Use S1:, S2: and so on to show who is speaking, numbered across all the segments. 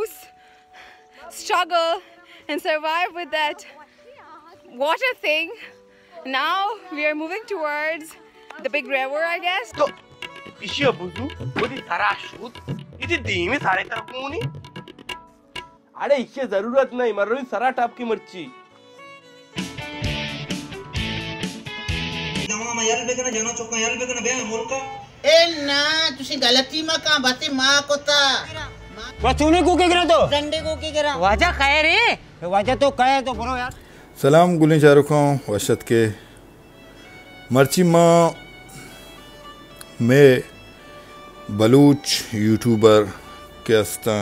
S1: abuse, struggle, and survive with that water thing. Now we are moving towards the big river, I guess.
S2: तो इशी बुजू बड़ी सारा shoot इतनी धीमे सारे तरफूनी अरे इसे जरूरत नहीं मर रही सारा टाप की मिर्ची
S3: दवा में यार बेकना जाना चौका यार बेकना बे मुल्का
S4: ए ना तुसी गलती में का बातें मां को ता
S5: वो तूने को के गिरा तो
S4: डंडे को के गिरा
S5: वजह कहे रे वजह तो कहे तो बोलो यार
S6: सलाम गुलें शाहरुखों वशत के मर्ची माँ में बलूच यूट्यूबर के हस्ता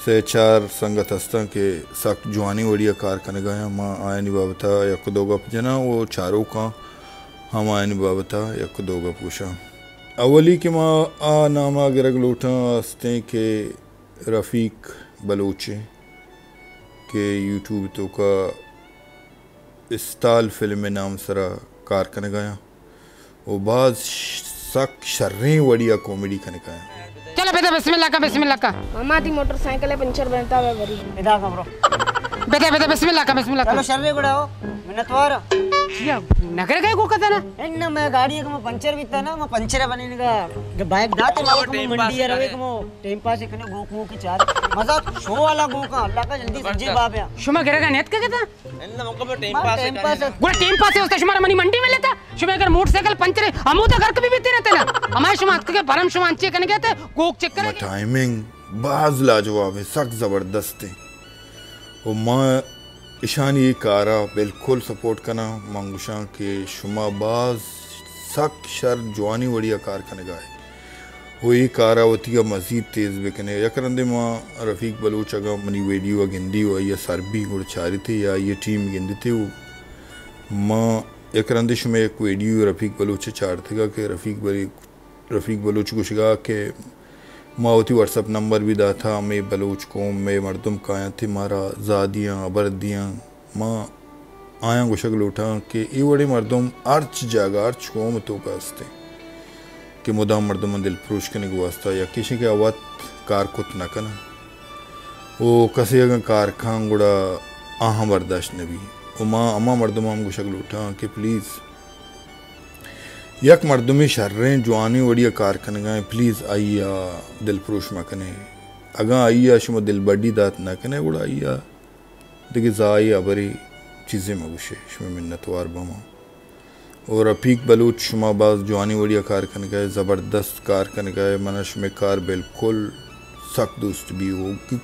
S6: से चार संगत हस्ता के सख्त जुआनी वड़िया कार करने गए माँ आया नहीं बाबता यक दो गप जना वो चारों का हम आया नहीं बाबता यक दो गप पूछा अवली के माँ आ नामा गिरग लूटा हस्ते के रफ़ीक बलूचे के यूट्यूब तो का इस्ताल फिल्म में नाम सरा कार करने गया वो बाज सख्त शर्रें वड़िया कॉमेडी करने गया
S5: चलो बेटा बिस्मिल्लाह का
S1: मामा दी मोटरसाइकिल पंचर बनता है बरी
S5: इधर का ब्रो बेटा बिस्मिल्लाह का
S4: चलो शर्रे गुड़ाओ मिनटवार
S5: या नगर गए को कहता ना
S4: एन्न मैं गाड़ी को पंचर बिता ना मैं पंचर बनेने का जब बाइक दाते मारो को मंडी रवे को टाइम पास करने गो को के चार मजा शो वाला गो का अल्लाह का जल्दी सजे बाप या
S5: शुमा गिरेगा नेट का कहता
S2: एन्न मौका पे टाइम पास
S5: वो टाइम पास है उसका शुमार मनी मंडी में लेता शुमा अगर मोटरसाइकिल पंचर हम तो घर कभी बीते रहते ना हमारे शुमा के परम शुमा अंचे करने गए थे कोक चेक करे
S6: टाइमिंग बाज लाजवाब है सख्त जबरदस्त है वो माँ ईशान ये कारा बिल्कुल सपोर्ट करना मंगुशा के शुमा बाज सख्त शर जवानी वड़िया कार करने गए वो ये कारा होती है मजीद तेज़ बिकने यकरंदे माँ रफ़ीक बलूच अगर मनी वीडियो गिंदी हो या सरबी गुड़ चारी थे या ये टीम गिंदी थे वो माँ यकरंदे शुमे एक वीडियो रफ़ीक बलूच चार थे कि रफ़ीक बलूच कुछ गा के मावती व्हाट्सअप नंबर भी दा था मैं बलूच कौम में मर्दम काया थे मारा ज़ादियाँ अबरदियाँ माँ आया गुशक लूटा कि ये बड़े मर्दम अर्च जागा अर्च कौम तो का हस्ते कि मुदा मर्दम दिल फरोश करने को वास्ता या किसी के अवत कार कुत न करना वो कसे अगर कार खां गुड़ा आहा बर्दाश्त न भी वो माँ अम्मा मर्दम हम गुशक लूटा कि प्लीज़ यक मर्दमी शर्रें जवानी वड़िया कार करने गए प्लीज़ आइया दिल फरोश मकने अगा आइया शुमा दिल बड़ी दात ना कने उड़ा आइया देखिए जाइया बड़ी चीज़ें मगुशे शुमा मिन्नतवार बमा और रफ़ीक बलूच शुमा बाज जवानी वड़िया कार करने गए ज़बरदस्त कार करने गए मना शुमे कार बिल्कुल सख्त दोस्त भी हो कि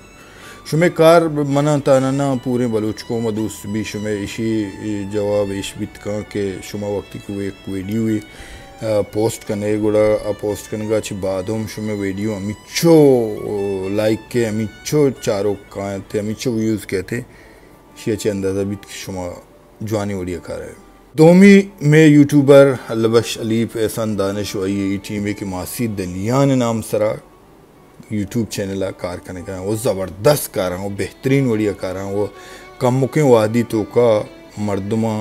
S6: शुमे कार मना ताना पूरे बलूच को मदोस्त भी शुमे इशी जवाब इश बित का के शुमा वक्ती को एक वीडियो पोस्ट करने गुड़ा पोस्ट करने का अच्छी बादों शुमे वीडियो अमिचो लाइक के अमिचो चारों का थे अमिचो व्यूज़ कहते शी अच्छे अंदाज़ा बित शुमा जवानी वड़िया कार है दोमी में यूट्यूबर अल्लाबख्श अलीफ एहसान दानिश वही टीम के मासी दलियान नाम सरा यूट्यूब चैनल कार करने का वो ज़बरदस्त कार वो बेहतरीन वड़िया कार वो कम मुके वादी तो का मर्दमा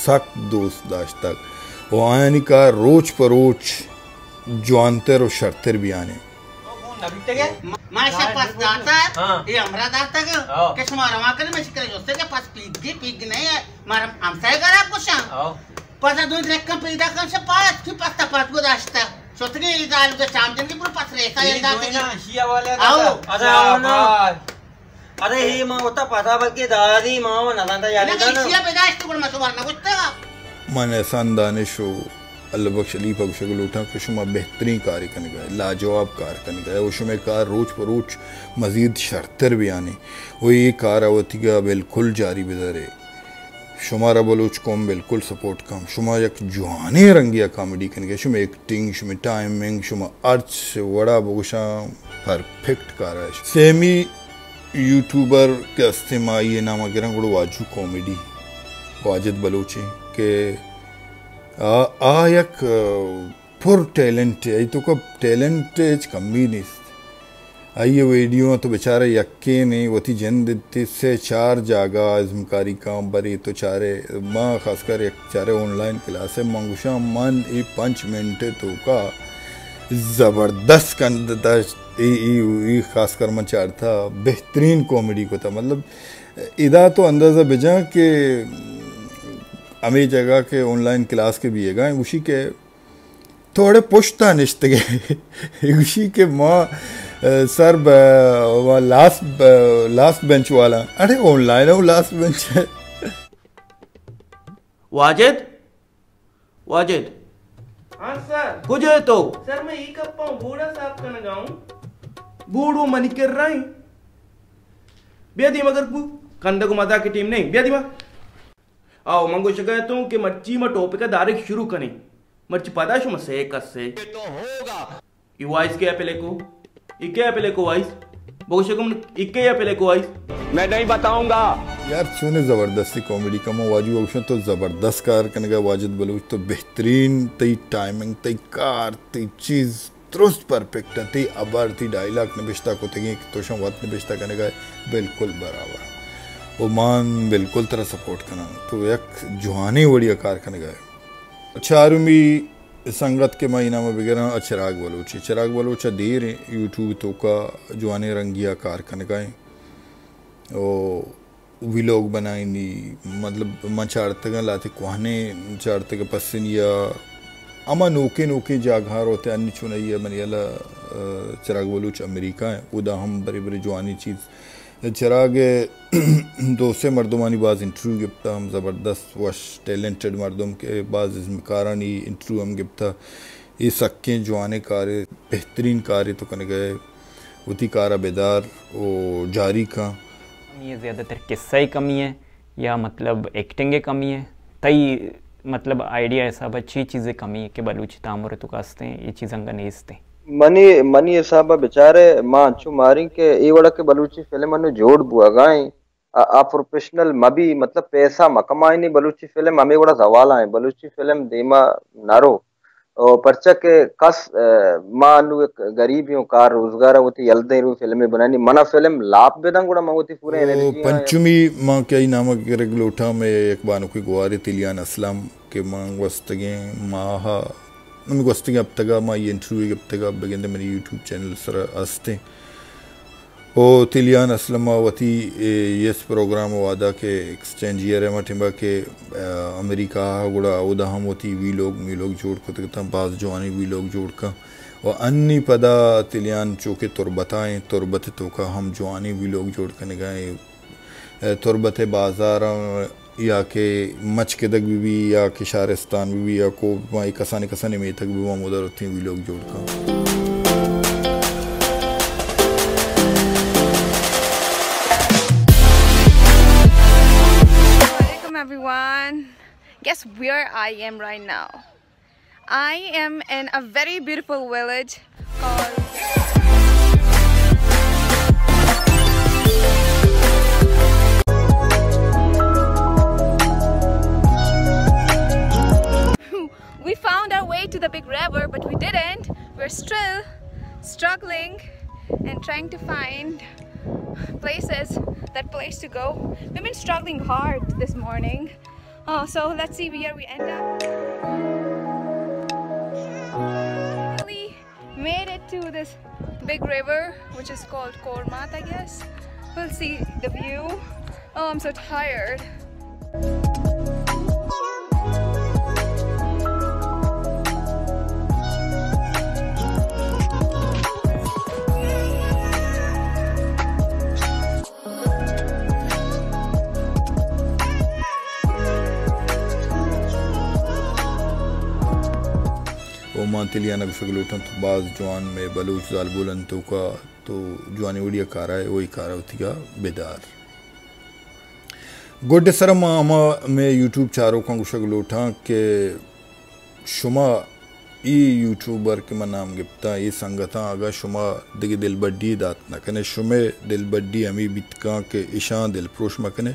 S6: सख्त दोस्त दाश्त तक वो आया नहीं का रोज पर रोज जवानतर और शर्तर भी आने
S4: माशा पास दाता है ये हमरा दाता के शुमार मा करे मैं शिकर जोसे के पास पीग नहीं है मार हमसे करा कुछ पता दूध रेक पैदा कर से पास की पस्ता पास को दाश्ता सोतगे इदाल के चांदन की पूरा पस रेखा यंदा के
S3: हिया वाले आओ अरे ही मां होता पता बल्कि दादी मां नदांदा यानी था ना
S4: हिया बेदाश्त को मसवार ना कुत्ता
S6: मन एहसान दानिश अल्लाबख्श अलीफ अबशगल उठा कि शुमा बेहतरीन कार करने गए लाजवाब कार करने गए वो शुमे कार रोज पर रोज मजीद शर्तर भी आने वो ये कार आवती का बिल्कुल जारी बिदारे शुमारा बलूच कौम बिल्कुल सपोर्ट कम शुमा एक जुआने रंगिया कॉमेडी करने गए शुमा एक्टिंग शुमा टाइमिंग शुमा अर्च वड़ा बगुशा परफेक्ट कार है सेमी यूट्यूबर के अस्तेमा ये नाम अगर गुड़ वाजू कॉमेडी वाजिद बलूची के एक पुर टैलेंट है तो कब टैलेंट कमी नहीं आइए वीडियो तो बेचारे यक्के नहीं वो थी जन देते से चार जागा आजमकारी काम बरी तो चारे माँ खासकर एक चारे ऑनलाइन क्लास है मंगुशा मन 5 मिनट तो का ज़बरदस्त कंदा ये खासकर मैं चाहता बेहतरीन कॉमेडी को था मतलब इदा तो अंदाज़ा बेजा कि हमें जगह के ऑनलाइन क्लास के भी है उसी के थोड़े पुश्ता निश्त गए उसी के माँ सर लास्ट बेंच वाला अरे ऑनलाइन है वो लास्ट बेंच है।
S2: वाजिद वाजिद
S7: हाँ सर
S2: कुछ है तो
S7: सर मैं ये कब पाऊँ बूढ़ा साहब का लगाऊं
S2: बूढ़ो मनी कर रहा है बेदी मगर को कंधा को मजा की टीम नहीं बेदी मा आओ मंगो शिकायत हूँ कि मर्ची में टॉपिक का डायरेक्ट शुरू करें मर्ची पता है से कस से तो होगा ये वॉइस क्या पहले को इक्के पहले को वॉइस बहुशकम इक्के या पहले को वॉइस मैं नहीं बताऊंगा
S6: यार सुने ज़बरदस्ती कॉमेडी का वाजू औशन तो ज़बरदस्त कार करने का वाजिद बलूच तो बेहतरीन तई टाइमिंग तई कार तई चीज़ दुरुस्त परफेक्ट है तई अबर तई डायलॉग निबिश्ता को तई तो शम वक्त निबिश्ता करने का बिल्कुल बराबर ओमान बिल्कुल तरह सपोर्ट करना तो एक जुहानी बढ़िया कार करने का चारुमी संगत के महीना में वगैरह चिराग बलूची देर यूट्यूब तो का जुआने रंगिया कार करने का व्लॉग बनाई मतलब मैं चाड़ते लाते कुहाने चाड़ते के पसंद या अमा नोके नोके जाघार होते अन्य चुनाई मनियाला चिराग बलूच अमेरिका है उदा हम बड़ी बड़ी जुआनी चीज़ चिराग दोस्त मर्दमानी बाज़ इंटरव्यू गिफ्ता हम ज़बरदस्त वश टैलेंटेड मर्दम के बाज़ इसमकारानी इंटरव्यू हम गिफ्ता ये सक्के जुआने कार्य बेहतरीन कार्य तो करने गए उती कारा बेदार वो जारी का
S8: ये ज़्यादातर किस्सा ही कमी है या मतलब एक्टिंग की कमी है तई मतलब आइडिया ऐसा अच्छी चीज़ें कमी है कि बलूची तामुर तो कास्ते हैं ये चीज़ अंगा नेस्ते
S3: मनी साहब बेचारे मां अच्छू मारी के ये वड़ा के बलूची फिल्म अनु जोड़ बुआ गाए आ प्रोफेशनल मबी मतलब पैसा मकमाई नहीं बलूची फिल्म हमें वड़ा सवाल आए बलूची फिल्म देमा नारो और पर्चा के कस मानु एक गरीब यो कार रोजगार होती यलदे रू फिल्में बनानी मना फिल्म लाभ बेदंग गुड़ा मंगोती पूरे
S6: पंचमी मां क्या ही नाम के रेगलोठा में एक बानो की गुवारी तिलियान असलम के मांग वस्तगे माहा मैं गोस्तिंग अब तक मां ये इंटरव्यू अब तक बगेंदे मेरे यूट्यूब चैनल सर अस्ते ओ तिलियान असलम वती यस प्रोग्राम वादा के एक्सचेंज ईयर है मटिंबा के अमेरिका गुड़ा उदा हम होती वी लोग जोड़ को तक बाज जवानी वी लोग जोड़ का और अन्नी पदा तिलियान चौके तुरबताएं तुरबत तो का हम जवानी वी लोग जोड़ कर गए तुरबत बाजार या के मच के दग भी या के शारिस्तान भी या को वहाँ कसाने में तक भी वहाँ उधर होती हैं वी लोग जोड़ का
S1: Everyone, guess where I am right now? I am in a very beautiful village called we found our way to the big river, but we didn't. We're still struggling and trying to find places, that place to go. We've been struggling hard this morning. So let's see where we end up. We made it to this big river, which is called Kormat, I guess. We'll see the view. Oh, I'm so tired.
S6: तिलियाना गुशगलोटन तो बाज जवान में बलूच जालबुलन तो का तो जवानी उड़िया कारा है वही कारा होती का बेदार गोडे सरम आमा में यूट्यूब चारों का गुशगलोटा के शुमा ई यूट्यूबर के मन नाम गिफ्ता ये संगता आगा शुमा दिगे दिल बड्डी दात न कने शुमे दिल बड्डी अमी बितका के ईशान दिल प्रोश मकने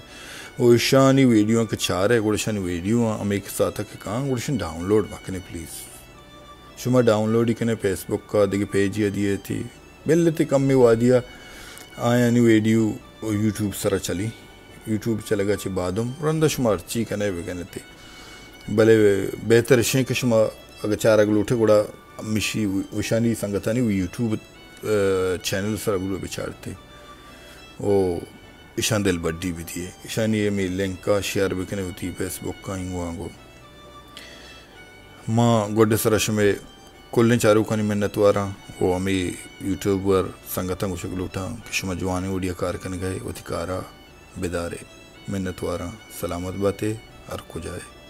S6: वो ईशानी वीडियो के चार है गुड़शानी वीडियो अमी के साथ के कहाँ गुड़शन डाउनलोड मकने प्लीज़ शुमा डाउनलोड ही कने फेसबुक का दिगे पेज ये दिए थी बिल्ले कम में वादिया आया नी वीडियो यूट्यूब सरा चली यूट्यूब चलेगा ची बादम रंदा शुमा अर्ची कने बेगने थी भले बेहतर शें के शुमा अगर चार अगल उठे गुड़ा मिशी उशानी संगता नहीं वो यूट्यूब चैनल सर गुरु बिचारते वो ईशान दिल बड्डी भी थी ईशान ये मेरी लिंक का शेयर भी कने होती फेसबुक का ही वांगो माँ गोडे सरश में कुल्ले चारू खानी मिन्नत वारा वो हमें यूट्यूबर संगतन को शक्ल उठा किशमा जवानी उड़िया कार करने गए अधिकारा बेदारे मिन्नत वारा सलामत बातें और को जाए।